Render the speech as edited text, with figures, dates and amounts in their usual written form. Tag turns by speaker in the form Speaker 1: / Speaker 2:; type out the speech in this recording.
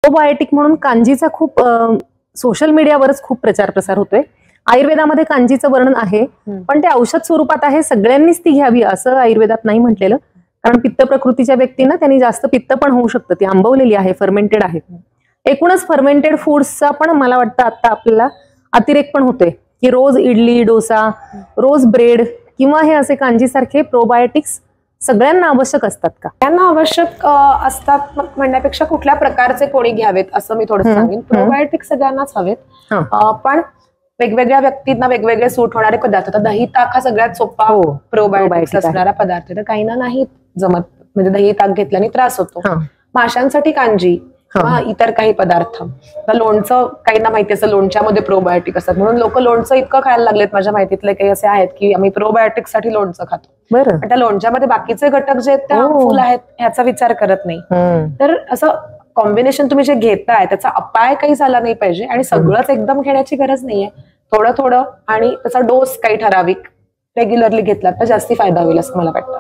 Speaker 1: Probiotic म्हणून कांजीचा खूप social मीडियावरच खूप प्रचार प्रसार होतोय. आयुर्वेदामध्ये कांजीचं वर्णन आहे, पण ते औषध स्वरूपात आहे, सगळ्यांनीच ती घ्यावी असं आयुर्वेदात नाही म्हटलेलं. कारण पित्त प्रकृतीच्या व्यक्तींना त्यांनी जास्त पित्त पण होऊ शकतं. ती आंबवलेली आहे, फर्मेंटेड आहे. एकूणच फर्मेंटेड फूड्सचा पण मला वाटतं आता आपल्याला अतिरेक पण होतोय, की रोज इडली डोसा, रोज ब्रेड किंवा हे असे कांजीसारखे प्रोबायोटिक्स सगळ्यांना आवश्यक असतात का?
Speaker 2: त्यांना आवश्यक असतात म्हणण्यापेक्षा कुठल्या प्रकारचे कोणी घ्यावेत असं मी थोडं सांगेन. प्रोबायोटिक सगळ्यांनाच हवेत, पण वेगवेगळ्या व्यक्तींना वेगवेगळे सूट होणारे पदार्थ. आता दही ताक हा सगळ्यात सोपा प्रोबायोटिक्स असणारा पदार्थ, तर काहींना नाही जमत, म्हणजे दही ताक घेतल्याने त्रास होतो. माशांसाठी कांजी किंवा इतर काही पदार्थ. लोणचं काहींना माहिती असं लोणच्यामध्ये प्रोबायोटिक असतात, म्हणून लोक लोणचं इतकं खायला लागलेत. माझ्या माहितीतले काही असे आहेत की आम्ही प्रोबायोटिक साठी लोणचं खातो, पण त्या लोणच्यामध्ये बाकीचे घटक जे आहेत ते हार्मफुल आहेत ह्याचा विचार करत नाही. तर असं कॉम्बिनेशन तुम्ही जे घेताय त्याचा अपाय काही झाला नाही पाहिजे, आणि सगळंच एकदम घेण्याची गरज नाहीये. थोडं थोडं आणि त्याचा डोस काही ठराविक रेग्युलरली घेतला तर जास्ती फायदा होईल असं मला वाटतं.